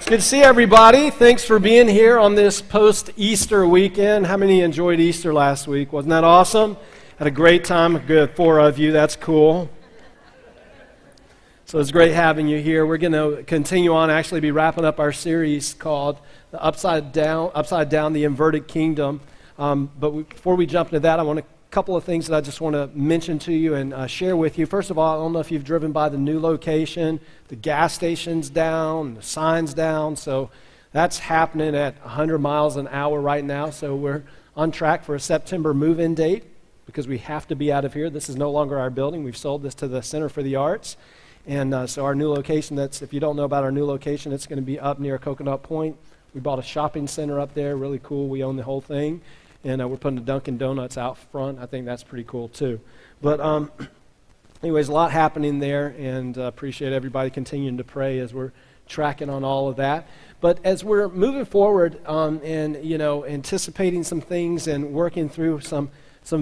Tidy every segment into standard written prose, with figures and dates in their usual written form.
It's good to see everybody. Thanks for being here on this post-Easter weekend. How many enjoyed Easter last week? Wasn't that awesome? Had a great time. Good, 4 of you. That's cool. So it's great having you here. We're going to continue on, actually be wrapping up our series called the Upside Down, the Inverted Kingdom. Before we jump into that, I want a couple of things that I just want to mention to you and share with you. First of all, I don't know if you've driven by the new location. The gas station's down, the sign's down, so that's happening at 100 miles an hour right now. So we're on track for a September move-in date because we have to be out of here. This is no longer our building. We've sold this to the Center for the Arts. And so our new location, if you don't know about our new location, it's going to be up near Coconut Point. We bought a shopping center up there, really cool. We own the whole thing. And we're putting the Dunkin' Donuts out front. I think that's pretty cool too. But anyways, a lot happening there, and appreciate everybody continuing to pray as we're tracking on all of that. But as we're moving forward and anticipating some things and working through some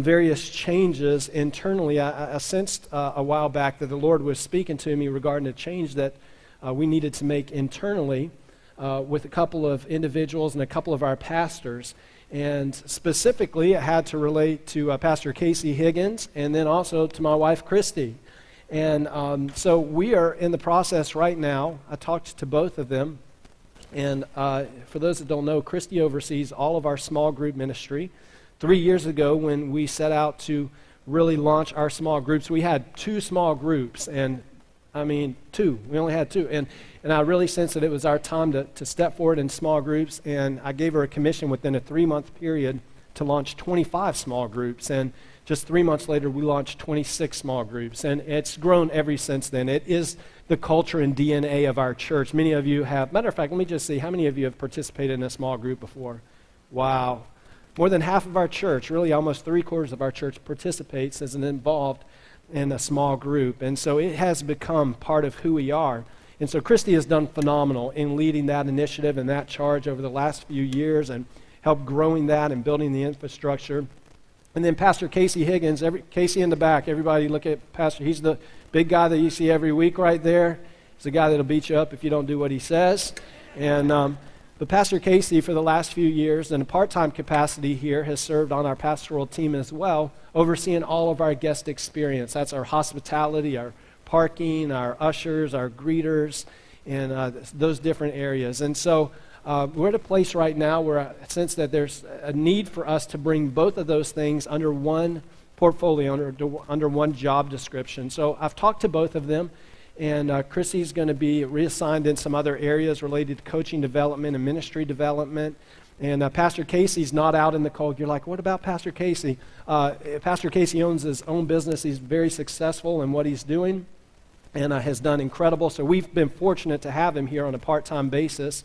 various changes internally, I sensed a while back that the Lord was speaking to me regarding a change that we needed to make internally with a couple of individuals and a couple of our pastors. And specifically, it had to relate to Pastor Casey Higgins and then also to my wife, Christy. And so we are in the process right now. I talked to both of them. And for those that don't know, Christy oversees all of our small group ministry. 3 years ago, when we set out to really launch our small groups, we had 2 small groups. And I mean, 2. We only had 2. And I really sensed that it was our time to step forward in small groups. And I gave her a commission within a 3-month period to launch 25 small groups. And just 3 months later, we launched 26 small groups. And it's grown ever since then. It is the culture and DNA of our church. Many of you have, matter of fact, let me just see, how many of you have participated in a small group before? Wow. More than half of our church, really almost 3/4 of our church participates as an involved in a small group. And so it has become part of who we are. And so Christy has done phenomenal in leading that initiative and that charge over the last few years and helped growing that and building the infrastructure. And then Pastor Casey Higgins, Casey in the back, everybody look at Pastor. He's the big guy that you see every week right there. He's the guy that'll beat you up if you don't do what he says. And but Pastor Casey, for the last few years, in a part-time capacity here, has served on our pastoral team as well, overseeing all of our guest experience. That's our hospitality, our parking, our ushers, our greeters, and those different areas. And so we're at a place right now where I sense that there's a need for us to bring both of those things under one portfolio, under one job description. So I've talked to both of them. And Chrissy's going to be reassigned in some other areas related to coaching development and ministry development. And Pastor Casey's not out in the cold. You're like, what about Pastor Casey? Pastor Casey owns his own business. He's very successful in what he's doing and has done incredible. So we've been fortunate to have him here on a part-time basis,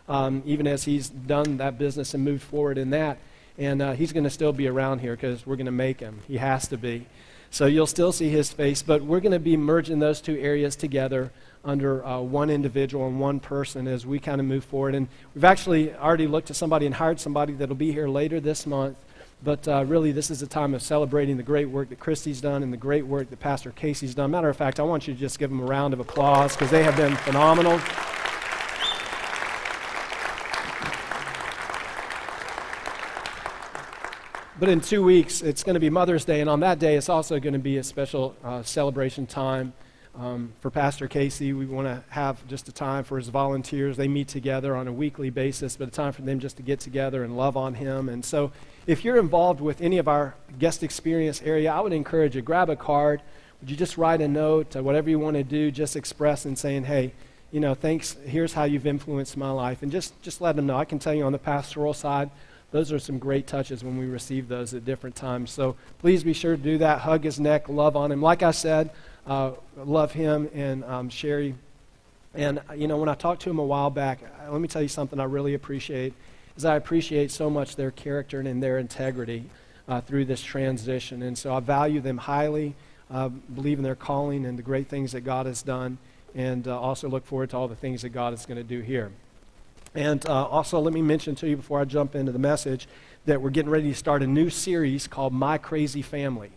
even as he's done that business and moved forward in that. And he's going to still be around here because we're going to make him. He has to be. So you'll still see his face, but we're going to be merging those 2 areas together under one individual and one person as we kind of move forward. And we've actually already looked at somebody and hired somebody that'll be here later this month. But really, this is a time of celebrating the great work that Christy's done and the great work that Pastor Casey's done. Matter of fact, I want you to just give them a round of applause because they have been phenomenal. But in 2 weeks, it's going to be Mother's Day, and on that day, it's also going to be a special celebration time for Pastor Casey. We want to have just a time for his volunteers. They meet together on a weekly basis, but a time for them just to get together and love on him. And so if you're involved with any of our guest experience area, I would encourage you, grab a card. Would you just write a note, whatever you want to do, just express and saying, hey, thanks, here's how you've influenced my life. And just let them know. I can tell you on the pastoral side, those are some great touches when we receive those at different times. So please be sure to do that. Hug his neck, love on him. Like I said, love him and Sherry. And, when I talked to him a while back, let me tell you something I really appreciate, is I appreciate so much their character and their integrity through this transition. And so I value them highly, believe in their calling and the great things that God has done, and also look forward to all the things that God is going to do here. And also, let me mention to you before I jump into the message that we're getting ready to start a new series called My Crazy Family.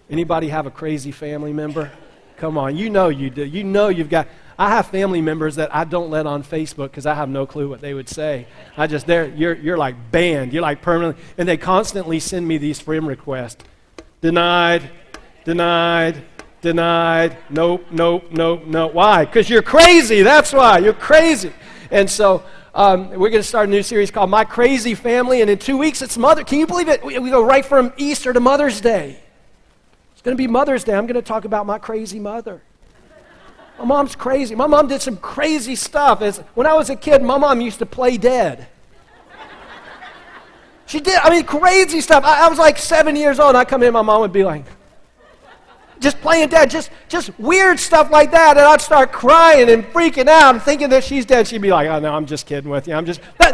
Anybody have a crazy family member? Come on, you know you do. You know you've got, I have family members that I don't let on Facebook because I have no clue what they would say. You're like banned. You're like permanently, and they constantly send me these friend requests. Denied, denied, denied. Nope, nope, nope, nope. Why? Because you're crazy. That's why. You're crazy. And so we're going to start a new series called My Crazy Family, and in 2 weeks it's Mother. Can you believe it? We go right from Easter to Mother's Day. It's going to be Mother's Day. I'm going to talk about my crazy mother. My mom's crazy. My mom did some crazy stuff. When I was a kid, my mom used to play dead. She did, crazy stuff. I was like 7 years old, and I'd come in, my mom would be like, just playing dead, just weird stuff like that, and I'd start crying and freaking out and thinking that she's dead. She'd be like, oh, no, I'm just kidding with you.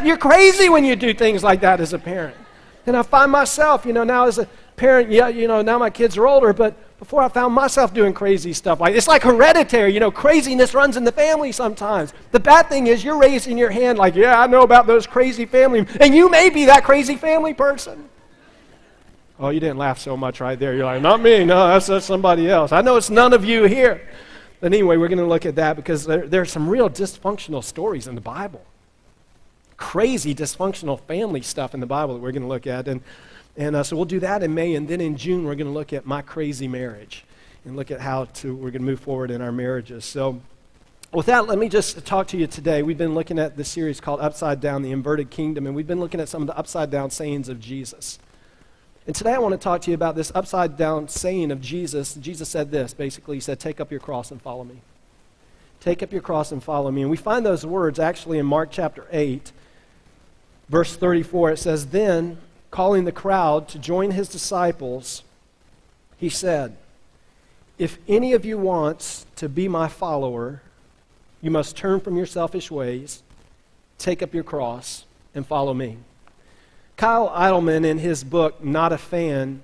You're crazy when you do things like that as a parent. And I find myself, now as a parent, now my kids are older, but before I found myself doing crazy stuff it's like hereditary, craziness runs in the family sometimes. The bad thing is you're raising your hand like, yeah, I know about those crazy family, and you may be that crazy family person. Oh, you didn't laugh so much right there. You're like, not me, no, that's somebody else. I know it's none of you here. But anyway, we're going to look at that because there's some real dysfunctional stories in the Bible. Crazy dysfunctional family stuff in the Bible that we're going to look at. And so we'll do that in May, and then in June we're going to look at my crazy marriage and look at we're going to move forward in our marriages. So with that, let me just talk to you today. We've been looking at this series called Upside Down, the Inverted Kingdom, and we've been looking at some of the upside down sayings of Jesus. And today I want to talk to you about this upside down saying of Jesus. Jesus said this, basically. He said, take up your cross and follow me. Take up your cross and follow me. And we find those words actually in Mark chapter 8, verse 34. It says, then, calling the crowd to join his disciples, he said, if any of you wants to be my follower, you must turn from your selfish ways, take up your cross, and follow me. Kyle Idleman, in his book, Not a Fan,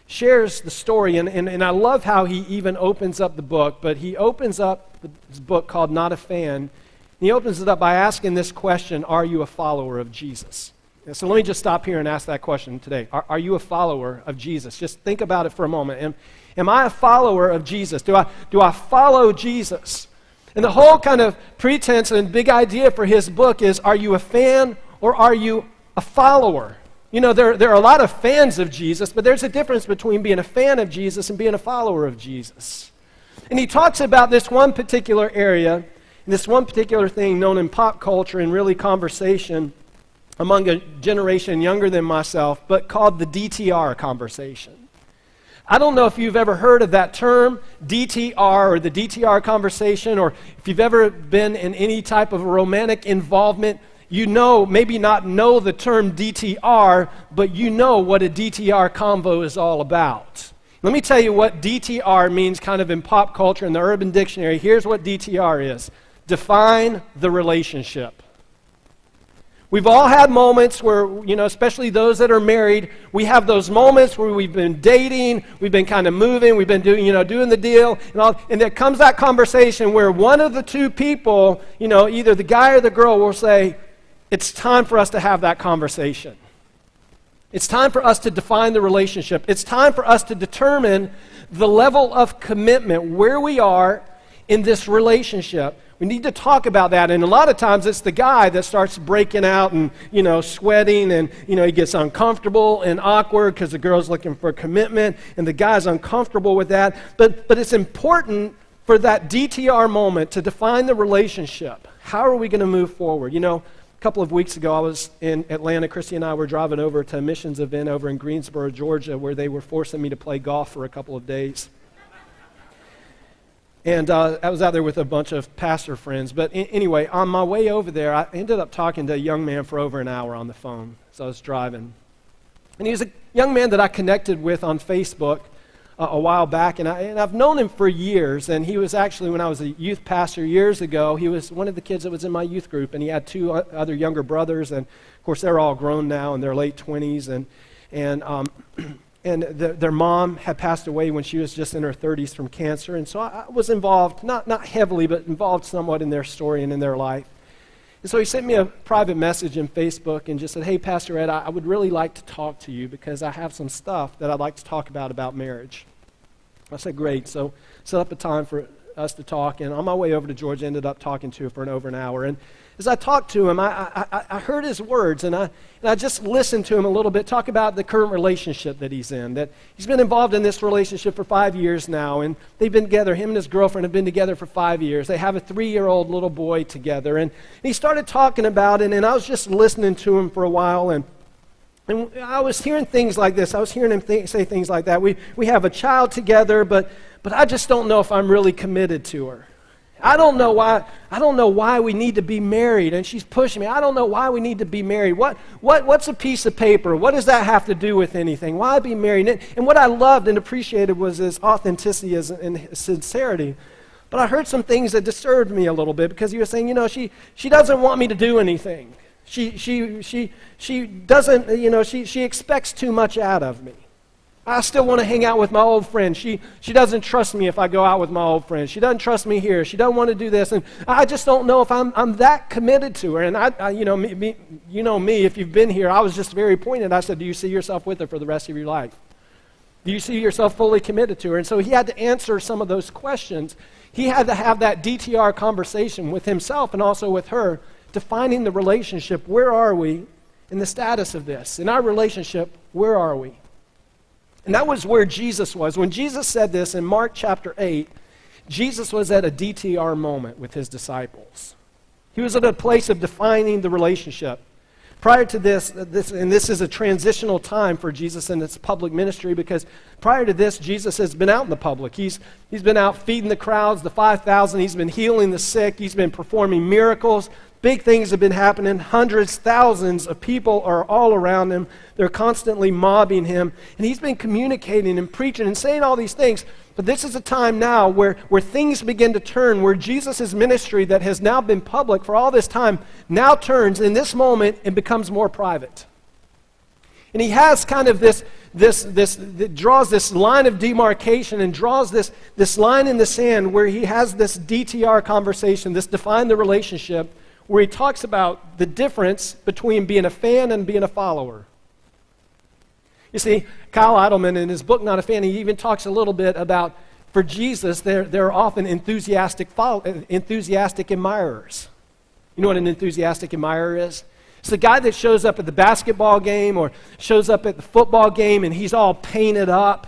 shares the story, and I love how he even opens up the book, but he opens up his book called Not a Fan, and he opens it up by asking this question, are you a follower of Jesus? So let me just stop here and ask that question today. Are you a follower of Jesus? Just think about it for a moment. Am I a follower of Jesus? Do I follow Jesus? And the whole kind of pretense and big idea for his book is, are you a fan or are you a follower? There are a lot of fans of Jesus, but there's a difference between being a fan of Jesus and being a follower of Jesus. And he talks about this one particular area, and this one particular thing known in pop culture and really conversation among a generation younger than myself, but called the DTR conversation. I don't know if you've ever heard of that term, DTR, or the DTR conversation, or if you've ever been in any type of romantic involvement. Maybe not know the term DTR, but you know what a DTR convo is all about. Let me tell you what DTR means kind of in pop culture in the Urban Dictionary. Here's what DTR is. Define the relationship. We've all had moments where, especially those that are married, we have those moments where we've been dating, we've been kind of moving, we've been doing the deal, and there comes that conversation where one of the two people, either the guy or the girl will say, it's time for us to have that conversation. It's time for us to define the relationship. It's time for us to determine the level of commitment, where we are in this relationship. We need to talk about that, and a lot of times it's the guy that starts breaking out and, sweating, and, he gets uncomfortable and awkward because the girl's looking for commitment, and the guy's uncomfortable with that. But it's important for that DTR moment to define the relationship. How are we going to move forward? A couple of weeks ago, I was in Atlanta. Christy and I were driving over to a missions event over in Greensboro, Georgia, where they were forcing me to play golf for a couple of days. And I was out there with a bunch of pastor friends. But anyway, on my way over there, I ended up talking to a young man for over an hour on the phone. So I was driving. And he was a young man that I connected with on Facebook a while back. And I've known him for years. And he was actually, when I was a youth pastor years ago, he was one of the kids that was in my youth group. And he had two other younger brothers. And, of course, they're all grown now in their late 20s. And their mom had passed away when she was just in her 30s from cancer. And so I was involved, not heavily, but involved somewhat in their story and in their life. And so he sent me a private message in Facebook and just said, hey, Pastor Ed, I would really like to talk to you because I have some stuff that I'd like to talk about marriage. I said, great. So set up a time for us to talk, and on my way over to Georgia, ended up talking to him for over an hour. And as I talked to him, I heard his words, and I just listened to him a little bit, talk about the current relationship that he's in, that he's been involved in this relationship for 5 years now, and they've been together, him and his girlfriend have been together for 5 years. They have a 3-year-old little boy together, and he started talking about it, and I was just listening to him for a while, and I was hearing things like this. I was hearing him say things like that. We have a child together, but I just don't know if I'm really committed to her. I don't know why we need to be married. And she's pushing me. I don't know why we need to be married. What's a piece of paper? What does that have to do with anything? Why be married? And what I loved and appreciated was his authenticity and his sincerity. But I heard some things that disturbed me a little bit, because he was saying, she doesn't want me to do anything. She doesn't, she expects too much out of me. I still want to hang out with my old friend. She doesn't trust me if I go out with my old friend. She doesn't trust me here. She doesn't want to do this. And I just don't know if I'm that committed to her. And me, if you've been here, I was just very pointed. I said, do you see yourself with her for the rest of your life? Do you see yourself fully committed to her? And so he had to answer some of those questions. He had to have that DTR conversation with himself and also with her, defining the relationship. Where are we in the status of this? In our relationship, where are we? And that was where Jesus was. When Jesus said this in Mark chapter 8, Jesus was at a DTR moment with his disciples. He was at a place of defining the relationship. Prior to this, and this is a transitional time for Jesus in his public ministry, because prior to this, Jesus has been out in the public. He's been out feeding the crowds, the 5,000. He's been healing the sick. He's been performing miracles. Big things have been happening. Hundreds, thousands of people are all around him. They're constantly mobbing him. And he's been communicating and preaching and saying all these things. But this is a time now where things begin to turn, where Jesus' ministry that has now been public for all this time now turns in this moment and becomes more private. And he has kind of this draws this line of demarcation and draws this line in the sand where he has this DTR conversation, this define the relationship, where he talks about the difference between being a fan and being a follower. You see, Kyle Idleman in his book, Not a Fan, he even talks a little bit about, for Jesus, there are often enthusiastic admirers. You know what an enthusiastic admirer is? It's the guy that shows up at the basketball game or shows up at the football game and he's all painted up.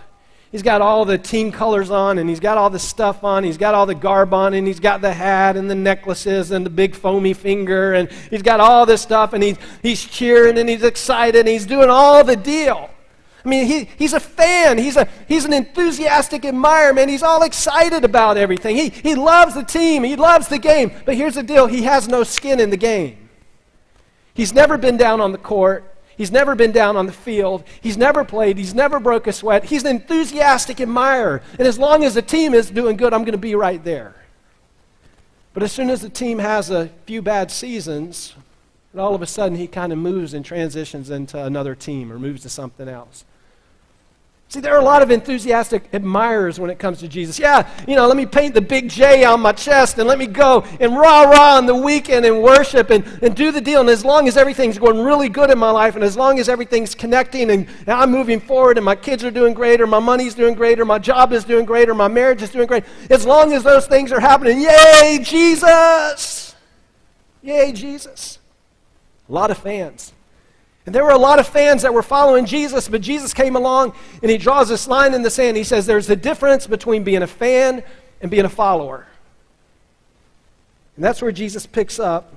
He's got all the team colors on, and he's got all the stuff on. He's got all the garb on, and he's got the hat and the necklaces and the big foamy finger, and he's got all this stuff, and he's cheering and he's excited and he's doing all the deal. I mean, he's a fan. He's an enthusiastic admirer, man. He's all excited about everything. He loves the team. He loves the game. But here's the deal. He has no skin in the game. He's never been down on the court. He's never been down on the field. He's never played. He's never broke a sweat. He's an enthusiastic admirer. And as long as the team is doing good, I'm going to be right there. But as soon as the team has a few bad seasons, and all of a sudden he kind of moves and transitions into another team or moves to something else. See, there are a lot of enthusiastic admirers when it comes to Jesus. Yeah, let me paint the big J on my chest and let me go and rah-rah on the weekend and worship and do the deal. And as long as everything's going really good in my life and as long as everything's connecting and I'm moving forward and my kids are doing great or my money's doing great or my job is doing great or my marriage is doing great, as long as those things are happening, yay, Jesus! Yay, Jesus. A lot of fans. And there were a lot of fans that were following Jesus, but Jesus came along and he draws this line in the sand. He says there's a difference between being a fan and being a follower. And that's where Jesus picks up.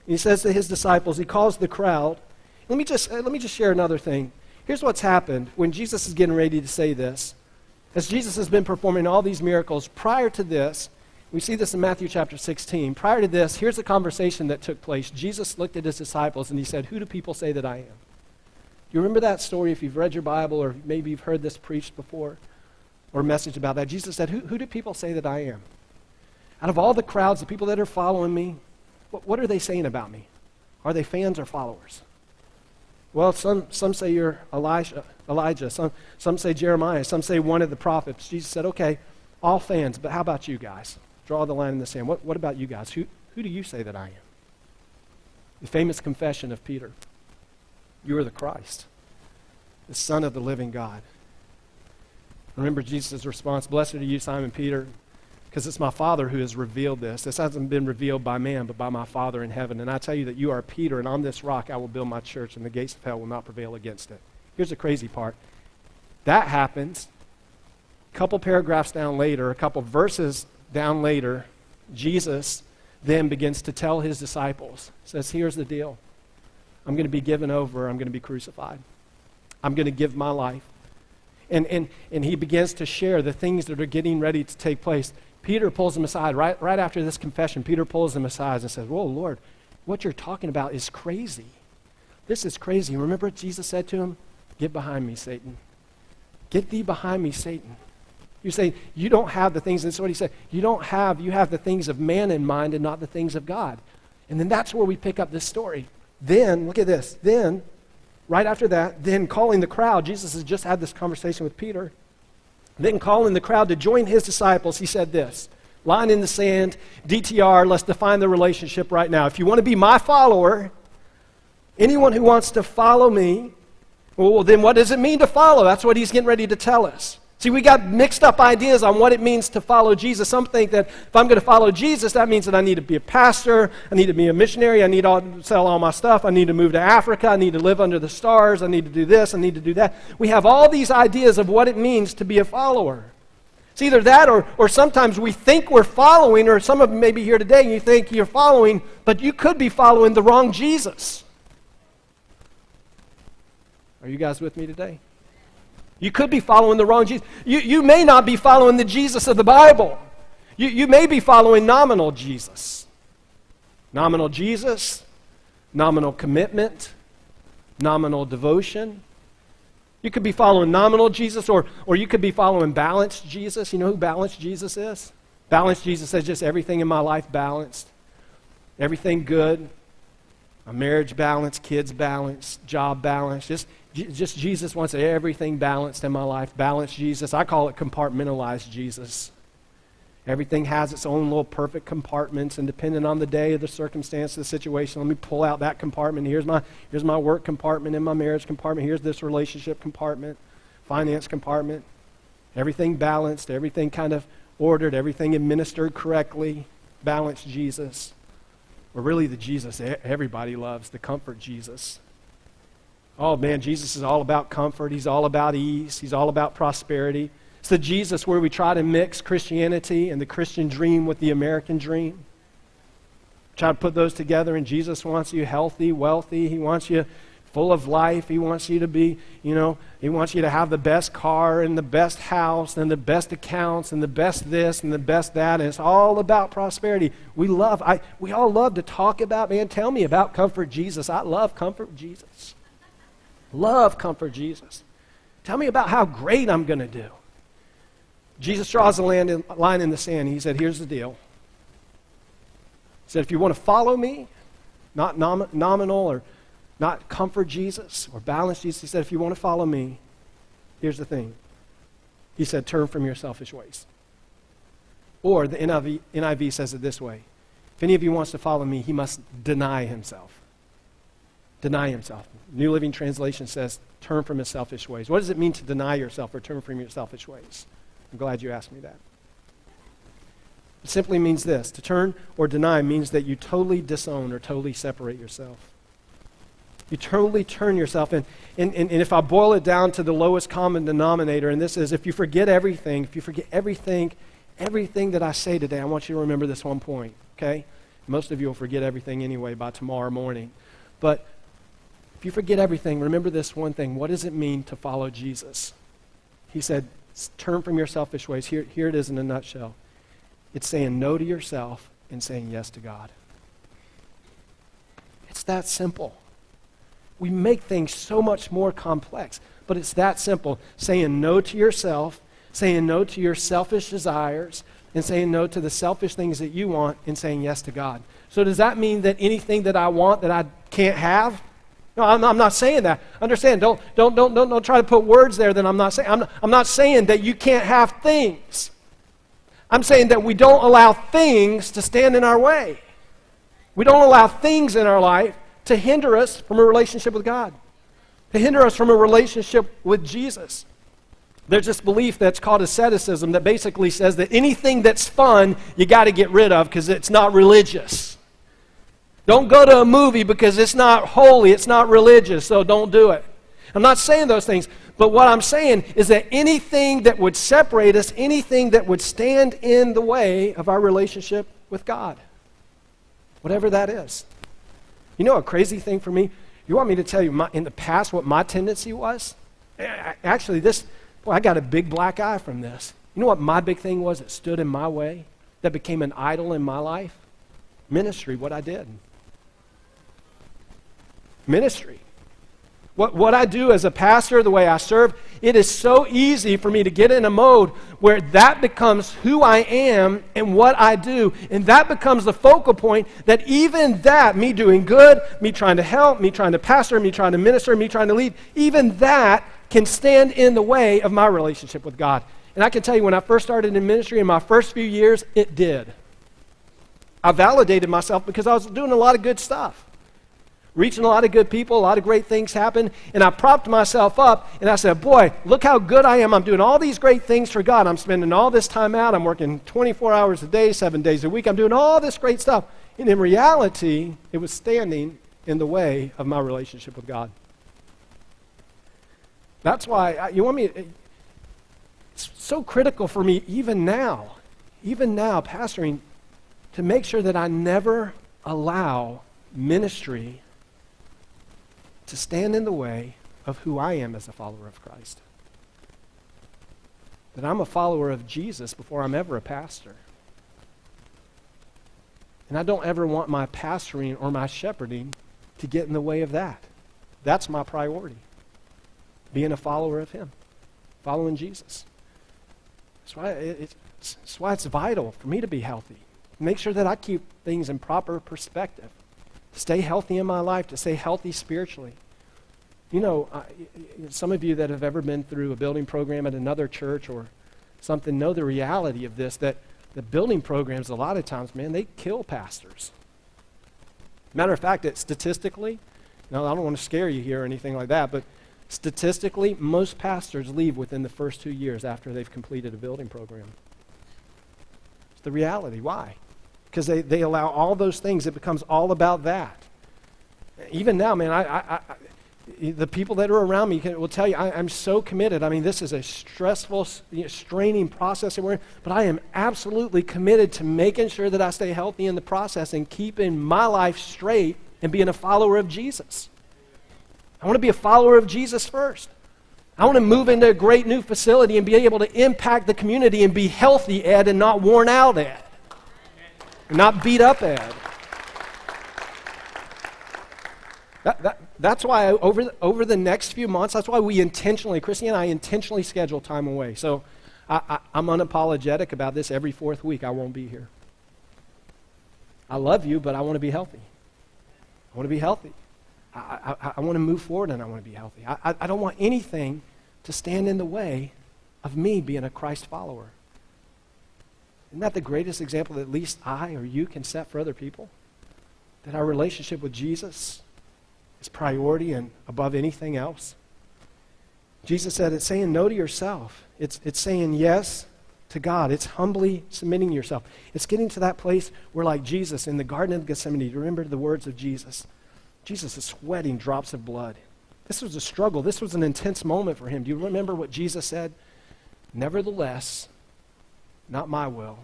He says to his disciples, he calls the crowd. Let me just share another thing. Here's what's happened when Jesus is getting ready to say this. As Jesus has been performing all these miracles, prior to this, we see this in Matthew chapter 16. Prior to this, here's a conversation that took place. Jesus looked at his disciples and he said, "Who do people say that I am?" Do you remember that story if you've read your Bible or maybe you've heard this preached before or a message about that? Jesus said, who do people say that I am? Out of all the crowds, the people that are following me, what are they saying about me? Are they fans or followers? Well, some say you're Elijah. Some say Jeremiah. Some say one of the prophets. Jesus said, okay, all fans, but how about you guys? Draw the line in the sand. What about you guys? Who do you say that I am? The famous confession of Peter. You are the Christ, the Son of the living God. Remember Jesus' response, "Blessed are you, Simon Peter, because it's my Father who has revealed this. This hasn't been revealed by man, but by my Father in heaven. And I tell you that you are Peter, and on this rock I will build my church, and the gates of hell will not prevail against it. Here's the crazy part. That happens. A couple paragraphs down later, a couple verses down later, Jesus then begins to tell his disciples, says, here's the deal. I'm going to be given over. I'm going to be crucified. I'm going to give my life. And he begins to share the things that are getting ready to take place. Peter pulls him aside. Right after this confession, Peter pulls him aside and says, whoa, Lord, what you're talking about is crazy. This is crazy. Remember what Jesus said to him? Get behind me, Satan. Get thee behind me, Satan. You say, you don't have the things, that's what he said. You have the things of man in mind and not the things of God. And then that's where we pick up this story. Then, look at this. Then, right after that, then calling the crowd, Jesus has just had this conversation with Peter. Then calling the crowd to join his disciples, he said this, line in the sand, DTR, let's define the relationship right now. If you want to be my follower, anyone who wants to follow me, well, then what does it mean to follow? That's what he's getting ready to tell us. See, we got mixed up ideas on what it means to follow Jesus. Some think that if I'm going to follow Jesus, that means that I need to be a pastor, I need to be a missionary, I need to sell all my stuff, I need to move to Africa, I need to live under the stars, I need to do this, I need to do that. We have all these ideas of what it means to be a follower. It's either that or sometimes we think we're following, or some of you may be here today and you think you're following, but you could be following the wrong Jesus. Are you guys with me today? You could be following the wrong Jesus. You may not be following the Jesus of the Bible. You may be following nominal Jesus. Nominal Jesus, nominal commitment, nominal devotion. You could be following nominal Jesus, or you could be following balanced Jesus. You know who balanced Jesus is? Balanced Jesus says just everything in my life balanced. Everything good. My marriage balanced, kids balanced, job balanced. Just Jesus wants everything balanced in my life. Balanced Jesus. I call it compartmentalized Jesus. Everything has its own little perfect compartments, and depending on the day, the circumstance, the situation, let me pull out that compartment. Here's my work compartment and my marriage compartment. Here's this relationship compartment, finance compartment. Everything balanced, everything kind of ordered, everything administered correctly. Balanced Jesus. Or really the Jesus everybody loves, the comfort Jesus. Oh man, Jesus is all about comfort. He's all about ease. He's all about prosperity. It's the Jesus where we try to mix Christianity and the Christian dream with the American dream. Try to put those together, and Jesus wants you healthy, wealthy. He wants you full of life. He wants you to be, he wants you to have the best car and the best house and the best accounts and the best this and the best that. And it's all about prosperity. We all love to talk about, man, tell me about comfort Jesus. I love comfort Jesus. Love comfort Jesus. Tell me about how great I'm going to do. Jesus draws a line in the sand. He said, here's the deal. He said, if you want to follow me, not nominal or not comfort Jesus or balance Jesus. He said, if you want to follow me, here's the thing. He said, turn from your selfish ways. Or the NIV says it this way. If any of you wants to follow me, he must deny himself. Deny himself. New Living Translation says, turn from his selfish ways. What does it mean to deny yourself or turn from your selfish ways? I'm glad you asked me that. It simply means this. To turn or deny means that you totally disown or totally separate yourself. You totally turn yourself. And if I boil it down to the lowest common denominator, and this is if you forget everything that I say today, I want you to remember this one point, okay? Most of you will forget everything anyway by tomorrow morning. But if you forget everything, remember this one thing. What does it mean to follow Jesus? He said, turn from your selfish ways. Here it is in a nutshell. It's saying no to yourself and saying yes to God. It's that simple. We make things so much more complex, but it's that simple. Saying no to yourself, saying no to your selfish desires, and saying no to the selfish things that you want, and saying yes to God. So does that mean that anything that I want that I can't have? No, I'm not saying that. Understand? Don't try to put words there that I'm not saying. I'm not saying that you can't have things. I'm saying that we don't allow things to stand in our way. We don't allow things in our life to hinder us from a relationship with God, to hinder us from a relationship with Jesus. There's this belief that's called asceticism that basically says that anything that's fun, you got to get rid of because it's not religious. Don't go to a movie because it's not holy, it's not religious, so don't do it. I'm not saying those things, but what I'm saying is that anything that would separate us, anything that would stand in the way of our relationship with God, whatever that is. You know a crazy thing for me? You want me to tell you in the past what my tendency was? Actually, I got a big black eye from this. You know what my big thing was that stood in my way, that became an idol in my life? Ministry, what I did. Ministry. What I do as a pastor, the way I serve, it is so easy for me to get in a mode where that becomes who I am and what I do. And that becomes the focal point that even that, me doing good, me trying to help, me trying to pastor, me trying to minister, me trying to lead, even that can stand in the way of my relationship with God. And I can tell you, when I first started in ministry in my first few years, it did. I validated myself because I was doing a lot of good stuff. Reaching a lot of good people, a lot of great things happened, and I propped myself up, and I said, boy, look how good I am. I'm doing all these great things for God. I'm spending all this time out. I'm working 24 hours a day, 7 days a week. I'm doing all this great stuff. And in reality, it was standing in the way of my relationship with God. That's why, it's so critical for me even now, pastoring, to make sure that I never allow ministry to stand in the way of who I am as a follower of Christ. That I'm a follower of Jesus before I'm ever a pastor. And I don't ever want my pastoring or my shepherding to get in the way of that. That's my priority. Being a follower of Him. Following Jesus. That's why it's vital for me to be healthy. Make sure that I keep things in proper perspective. Stay healthy in my life, to stay healthy spiritually. You know, some of you that have ever been through a building program at another church or something know the reality of this, that the building programs, a lot of times, man, they kill pastors. Matter of fact, statistically, I don't want to scare you here or anything like that, but statistically, most pastors leave within the first 2 years after they've completed a building program. It's the reality. Why? Because they allow all those things. It becomes all about that. Even now, man, the people that are around me will tell you, I'm so committed. I mean, this is a stressful, straining process that we're in, but I am absolutely committed to making sure that I stay healthy in the process and keeping my life straight and being a follower of Jesus. I want to be a follower of Jesus first. I want to move into a great new facility and be able to impact the community and be healthy, Ed, and not worn out, Ed. Not beat up, Ed. That's why over the next few months, that's why we intentionally, Christy and I intentionally schedule time away. So I'm unapologetic about this. Every fourth week I won't be here. I love you, but I want to be healthy. I want to be healthy. I want to move forward and I want to be healthy. I don't want anything to stand in the way of me being a Christ follower. Isn't that the greatest example that at least I or you can set for other people? That our relationship with Jesus is priority and above anything else. Jesus said it's saying no to yourself. It's saying yes to God. It's humbly submitting yourself. It's getting to that place where, like Jesus in the Garden of Gethsemane, you remember the words of Jesus. Jesus is sweating drops of blood. This was a struggle. This was an intense moment for him. Do you remember what Jesus said? Nevertheless, not my will,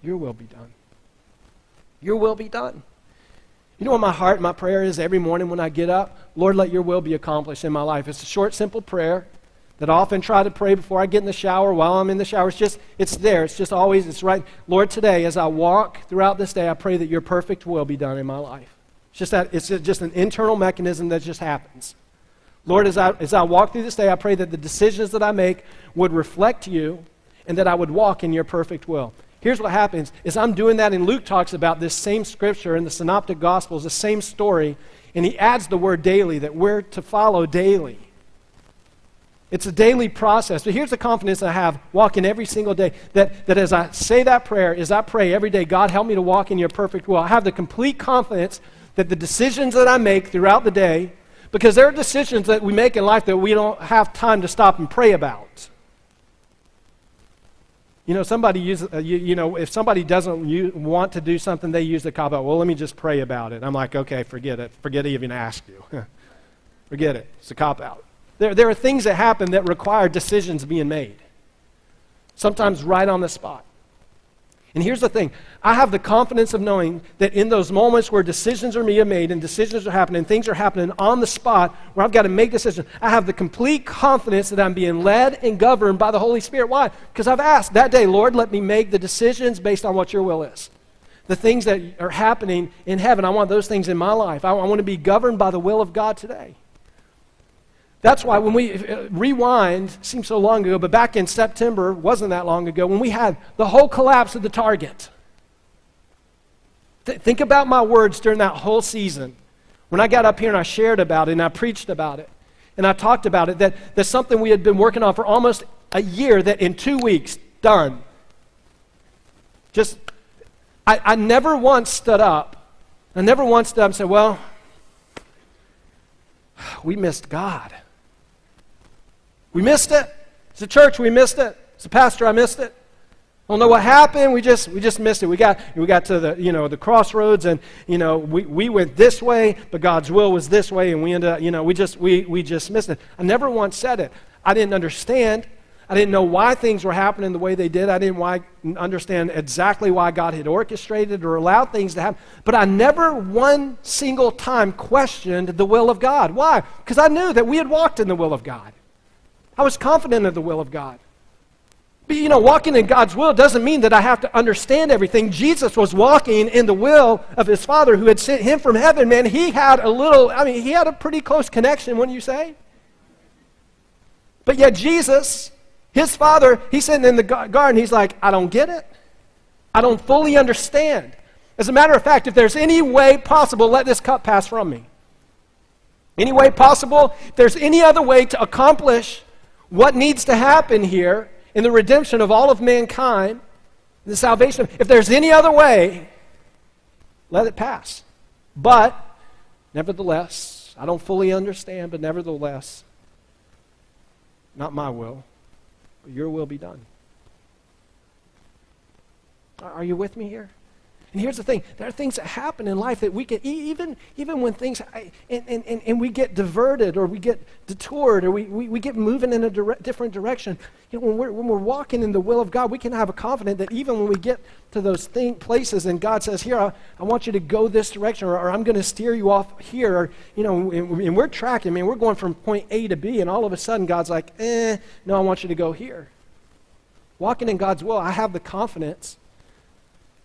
your will be done. Your will be done. You know what my heart, my prayer is every morning when I get up? Lord, let your will be accomplished in my life. It's a short, simple prayer that I often try to pray before I get in the shower, while I'm in the shower. It's there. It's just always, it's right. Lord, today, as I walk throughout this day, I pray that your perfect will be done in my life. It's just an internal mechanism that just happens. Lord, as I walk through this day, I pray that the decisions that I make would reflect you and that I would walk in your perfect will. Here's what happens, is I'm doing that, and Luke talks about this same scripture in the Synoptic Gospels, the same story, and he adds the word daily, that we're to follow daily. It's a daily process. But here's the confidence I have walking every single day, that as I say that prayer, as I pray every day, God, help me to walk in your perfect will, I have the complete confidence that the decisions that I make throughout the day, Because there are decisions that we make in life that we don't have time to stop and pray about. You know, if somebody doesn't want to do something, they use the cop-out. Well, let me just pray about it. I'm like, okay, forget it. Forget I even asked you. Forget it. It's a cop-out. There are things that happen that require decisions being made. Sometimes right on the spot. And here's the thing. I have the confidence of knowing that in those moments where decisions are being made and decisions are happening, things are happening on the spot where I've got to make decisions, I have the complete confidence that I'm being led and governed by the Holy Spirit. Why? Because I've asked that day, Lord, let me make the decisions based on what your will is. The things that are happening in heaven, I want those things in my life. I want to be governed by the will of God today. That's why when we rewind, seems so long ago, but back in September, wasn't that long ago, when we had the whole collapse of the Target. Think about my words during that whole season. When I got up here and I shared about it and I preached about it and I talked about it, that's something we had been working on for almost a year, that in 2 weeks, done. I never once stood up. I never once stood up and said, well, we missed God. We missed it. As a church, we missed it. As a pastor, I missed it. I don't know what happened. We just missed it. We got to the crossroads, and we went this way, but God's will was this way, and we ended up we just missed it. I never once said it. I didn't understand. I didn't know why things were happening the way they did. I didn't understand exactly why God had orchestrated or allowed things to happen. But I never one single time questioned the will of God. Why? Because I knew that we had walked in the will of God. I was confident of the will of God. But walking in God's will doesn't mean that I have to understand everything. Jesus was walking in the will of his Father who had sent him from heaven. Man, he had a pretty close connection, wouldn't you say? But yet Jesus, his Father, he's sitting in the garden. He's like, I don't get it. I don't fully understand. As a matter of fact, if there's any way possible, let this cup pass from me. Any way possible, if there's any other way to accomplish what needs to happen here in the redemption of all of mankind, the salvation, if there's any other way, let it pass. But, nevertheless, I don't fully understand, but nevertheless, not my will, but your will be done. Are you with me here? And here's the thing. There are things that happen in life that we can, even when things, and we get diverted or we get detoured or we get moving in a different direction. When we're walking in the will of God, we can have a confidence that even when we get to those places and God says, here, I want you to go this direction, or I'm going to steer you off here, or, and we're tracking, we're going from point A to B, and all of a sudden God's like, no, I want you to go here. Walking in God's will, I have the confidence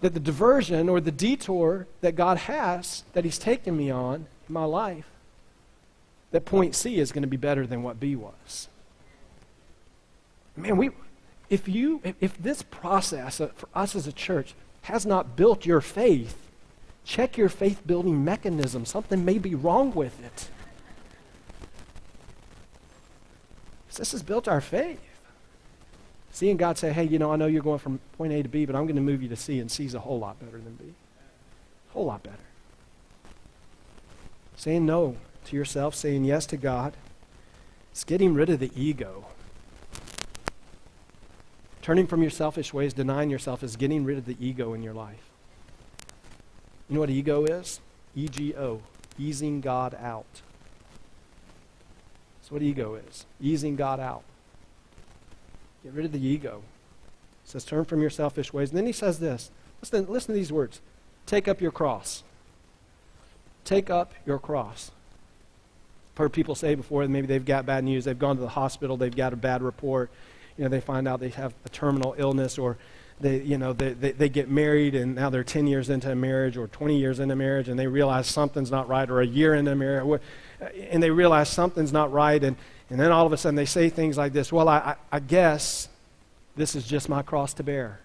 that the diversion or the detour that God has, that he's taken me on in my life, that point C is going to be better than what B was. Man, if this process for us as a church has not built your faith, check your faith-building mechanism. Something may be wrong with it. This has built our faith. Seeing God say, hey, I know you're going from point A to B, but I'm going to move you to C, and C's a whole lot better than B. A whole lot better. Saying no to yourself, saying yes to God, it's getting rid of the ego. Turning from your selfish ways, denying yourself, is getting rid of the ego in your life. You know what ego is? E-G-O, easing God out. That's what ego is, easing God out. Get rid of the ego. It says, turn from your selfish ways. And then he says this. Listen to these words. Take up your cross. Take up your cross. I've heard people say before, maybe they've got bad news. They've gone to the hospital. They've got a bad report. They find out they have a terminal illness, or they get married, and now they're 10 years into a marriage or 20 years into marriage, and they realize something's not right, or a year into marriage, and they realize something's not right, and then all of a sudden they say things like this, well, I guess this is just my cross to bear.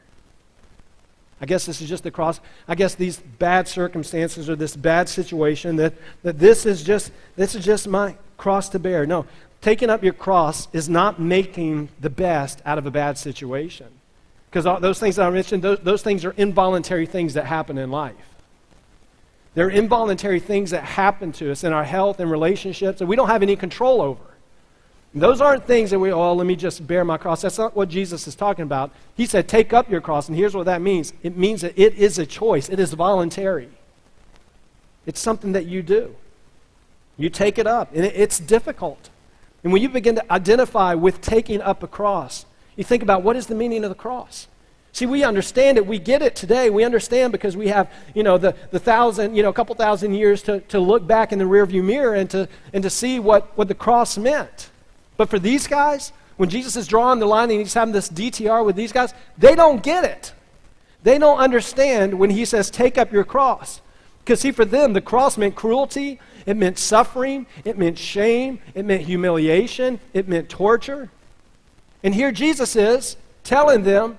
I guess this is just the cross. I guess these bad circumstances or this bad situation, that this is just my cross to bear. No, taking up your cross is not making the best out of a bad situation. Because those things that I mentioned, those things are involuntary things that happen in life. There are involuntary things that happen to us in our health and relationships that we don't have any control over. And those aren't things that let me just bear my cross. That's not what Jesus is talking about. He said, take up your cross, and here's what that means. It means that it is a choice. It is voluntary. It's something that you do. You take it up, and it's difficult. And when you begin to identify with taking up a cross, you think about what is the meaning of the cross. See, we understand it. We get it today. We understand because we have, a couple thousand years to look back in the rearview mirror and to see what the cross meant. But for these guys, when Jesus is drawing the line and he's having this DTR with these guys, they don't get it. They don't understand when he says, take up your cross. Because see, for them, the cross meant cruelty, it meant suffering, it meant shame, it meant humiliation, it meant torture. And here Jesus is telling them,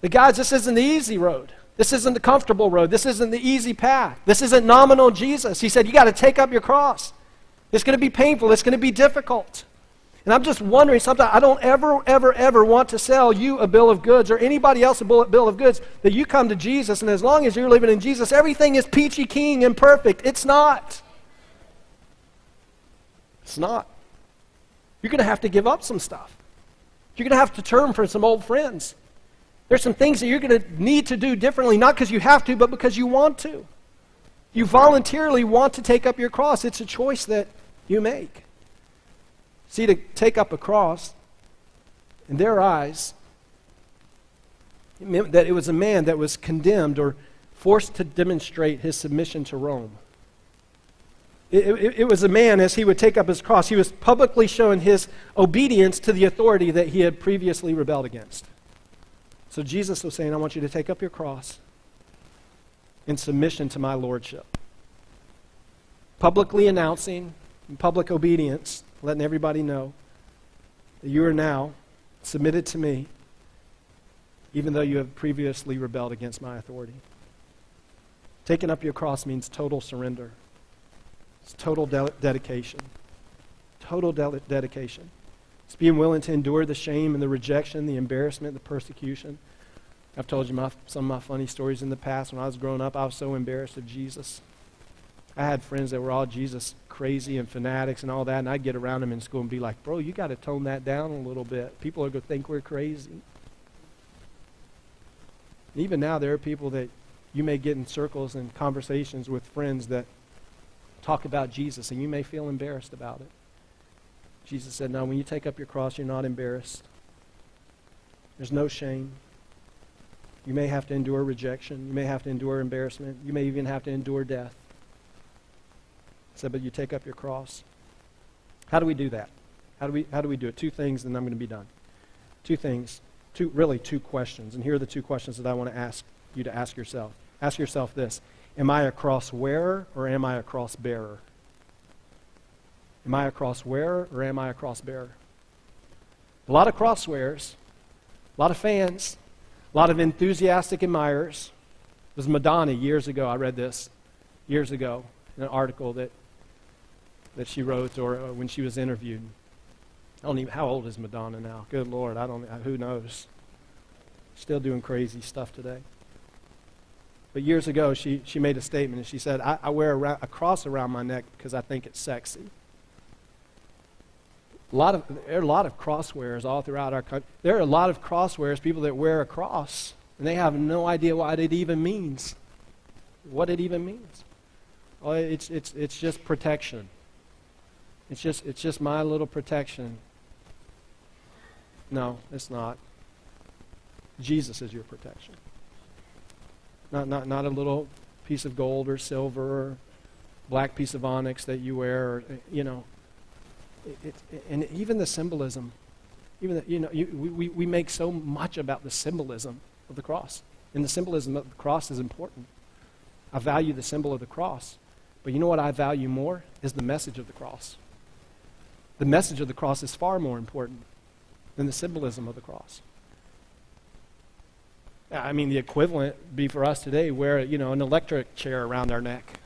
the guys, this isn't the easy road. This isn't the comfortable road. This isn't the easy path. This isn't nominal Jesus. He said, you got to take up your cross. It's going to be painful. It's going to be difficult. And I'm just wondering, sometimes I don't ever want to sell you a bill of goods or anybody else a bill of goods that you come to Jesus, and as long as you're living in Jesus, everything is peachy keen and perfect. It's not. It's not. You're going to have to give up some stuff. You're going to have to turn from some old friends. There's some things that you're going to need to do differently, not because you have to, but because you want to. You voluntarily want to take up your cross. It's a choice that you make. See, to take up a cross, in their eyes, it meant that it was a man that was condemned or forced to demonstrate his submission to Rome. It was a man, as he would take up his cross, he was publicly showing his obedience to the authority that he had previously rebelled against. So Jesus was saying, I want you to take up your cross in submission to my lordship. Publicly announcing, in public obedience, letting everybody know that you are now submitted to me, even though you have previously rebelled against my authority. Taking up your cross means total surrender. It's total dedication. Total dedication. It's being willing to endure the shame and the rejection, the embarrassment, the persecution. I've told you some of my funny stories in the past. When I was growing up, I was so embarrassed of Jesus. I had friends that were all Jesus crazy and fanatics and all that, and I'd get around them in school and be like, bro, you got to tone that down a little bit. People are going to think we're crazy. And even now, there are people that you may get in circles and conversations with friends that talk about Jesus, and you may feel embarrassed about it. Jesus said, no, when you take up your cross, you're not embarrassed. There's no shame. You may have to endure rejection. You may have to endure embarrassment. You may even have to endure death. He said, but you take up your cross. How do we do that? How do we do it? Two things, and I'm going to be done. Two things. Two questions. And here are the two questions that I want to ask you to ask yourself. Ask yourself this. Am I a cross wearer or am I a cross bearer? Am I a cross wearer or am I a cross bearer? A lot of cross wearers, a lot of fans, a lot of enthusiastic admirers. It was Madonna years ago. I read this years ago in an article that she wrote or when she was interviewed. I don't even, how old is Madonna now? Good Lord, who knows? Still doing crazy stuff today. But years ago, she made a statement, and she said, I wear a cross around my neck because I think it's sexy. There are a lot of cross wearers all throughout our country. There are a lot of cross wearers, people that wear a cross, and they have no idea what it even means. What it even means. Oh, it's just protection. It's just my little protection. No, it's not. Jesus is your protection. Not a little piece of gold or silver or black piece of onyx that you wear, or, and even the symbolism, we make so much about the symbolism of the cross, and the symbolism of the cross is important. I value the symbol of the cross, but you know what I value more is the message of the cross. The message of the cross is far more important than the symbolism of the cross. I mean, the equivalent would be for us today, wear an electric chair around our neck.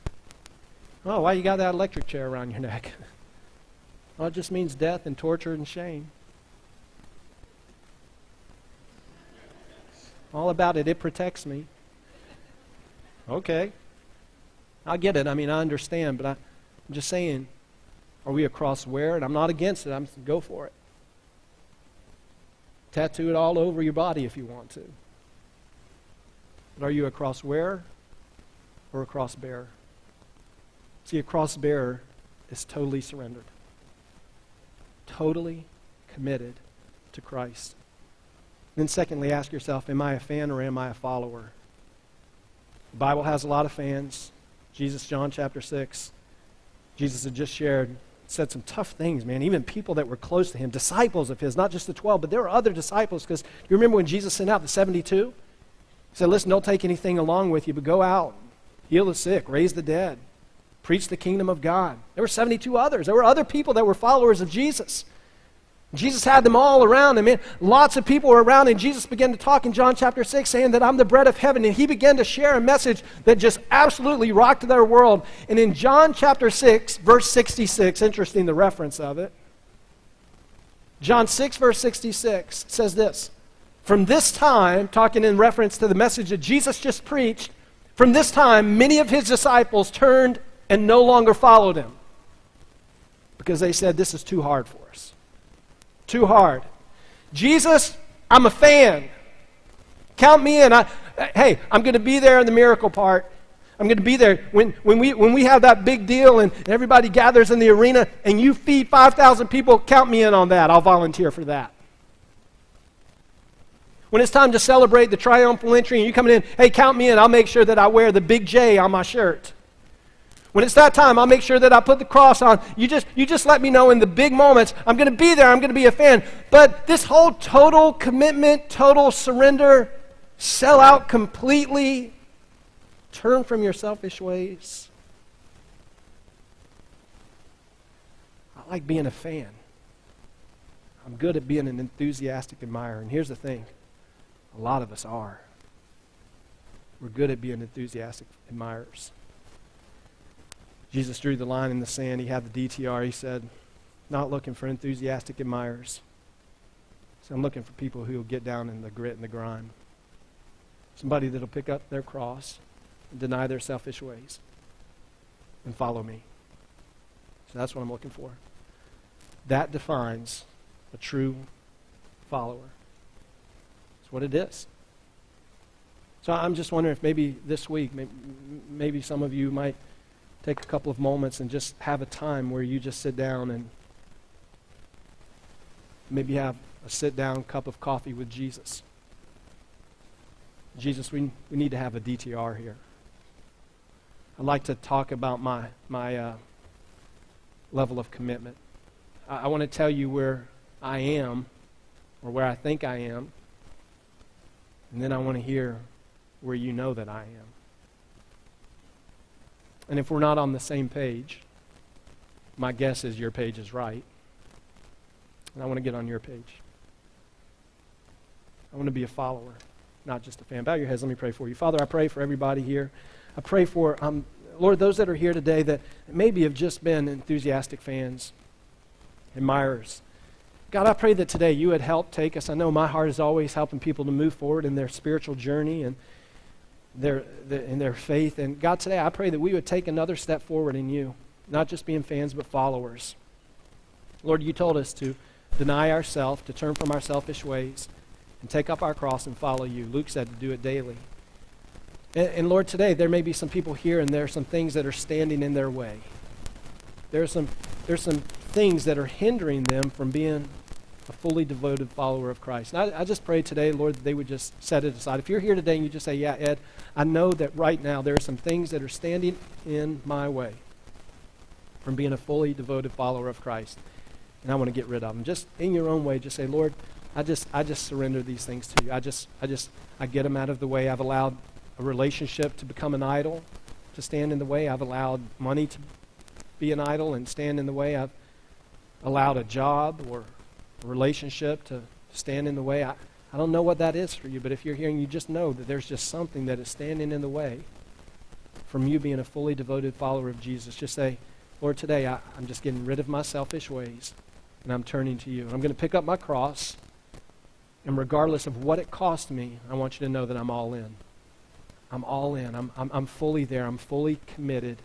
Oh, why you got that electric chair around your neck? Well, it just means death and torture and shame. All about it. It protects me. Okay. I get it. I mean, I understand, but I'm just saying, are we across where? And I'm not against it. I'm just go for it. Tattoo it all over your body if you want to. But are you a cross wearer or a cross bearer? See, a cross bearer is totally surrendered. Totally committed to Christ. Then secondly, ask yourself, am I a fan or am I a follower? The Bible has a lot of fans. Jesus, John chapter 6, Jesus had just said some tough things, man. Even people that were close to him, disciples of his, not just the 12, but there were other disciples, because you remember when Jesus sent out the 72? He said, listen, don't take anything along with you, but go out, heal the sick, raise the dead, preach the kingdom of God. There were 72 others. There were other people that were followers of Jesus. Jesus had them all around him. Lots of people were around, and Jesus began to talk in John chapter 6, saying that I'm the bread of heaven, and he began to share a message that just absolutely rocked their world. And in John chapter 6, verse 66, interesting the reference of it, John 6, verse 66 says this, from this time, talking in reference to the message that Jesus just preached, from this time, many of his disciples turned and no longer followed him because they said, this is too hard for us. Too hard. Jesus, I'm a fan. Count me in. Hey, I'm going to be there in the miracle part. I'm going to be there when we have that big deal and everybody gathers in the arena and you feed 5,000 people. Count me in on that. I'll volunteer for that. When it's time to celebrate the triumphal entry and you come in, hey, count me in. I'll make sure that I wear the big J on my shirt. When it's that time, I'll make sure that I put the cross on. You just let me know in the big moments. I'm going to be there. I'm going to be a fan. But this whole total commitment, total surrender, sell out completely, turn from your selfish ways. I like being a fan. I'm good at being an enthusiastic admirer. And here's the thing. A lot of us are. We're good at being enthusiastic admirers. Jesus drew the line in the sand. He had the DTR. He said, not looking for enthusiastic admirers. So I'm looking for people who will get down in the grit and the grime. Somebody that will pick up their cross and deny their selfish ways and follow me. So that's what I'm looking for. That defines a true follower. That's what it is. So I'm just wondering if maybe this week, maybe some of you might take a couple of moments and just have a time where you just sit down and maybe have a sit-down cup of coffee with Jesus. Jesus, we need to have a DTR here. I'd like to talk about my level of commitment. I want to tell you where I am or where I think I am, and then I want to hear where you know that I am. And if we're not on the same page, my guess is your page is right. And I want to get on your page. I want to be a follower, not just a fan. Bow your heads, let me pray for you. Father, I pray for everybody here. I pray for, Lord, those that are here today that maybe have just been enthusiastic fans, admirers. God, I pray that today you would help take us. I know my heart is always helping people to move forward in their spiritual journey and in their faith. And God, today I pray that we would take another step forward in you, not just being fans, but followers. Lord, you told us to deny ourselves, to turn from our selfish ways, and take up our cross and follow you. Luke said to do it daily. And Lord, today there may be some people here and there are some things that are standing in their way. There's some things that are hindering them from being a fully devoted follower of Christ. And I just pray today, Lord, that they would just set it aside. If you're here today and you just say, yeah, Ed, I know that right now there are some things that are standing in my way from being a fully devoted follower of Christ. And I want to get rid of them. Just in your own way, just say, Lord, I just surrender these things to you. I get them out of the way. I've allowed a relationship to become an idol, to stand in the way. I've allowed money to be an idol and stand in the way. I've allowed a job or a relationship to stand in the way. I don't know what that is for you, but if you're here and you just know that there's just something that is standing in the way from you being a fully devoted follower of Jesus, just say, Lord, today I'm just getting rid of my selfish ways and I'm turning to you. I'm going to pick up my cross, and regardless of what it cost me, I want you to know that I'm all in. I'm all in. I'm fully there. I'm fully committed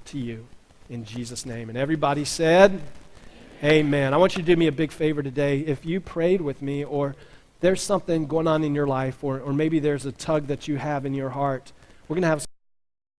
to you in Jesus' name. And everybody said, amen. I want you to do me a big favor today. If you prayed with me, or there's something going on in your life, or maybe there's a tug that you have in your heart, we're going to have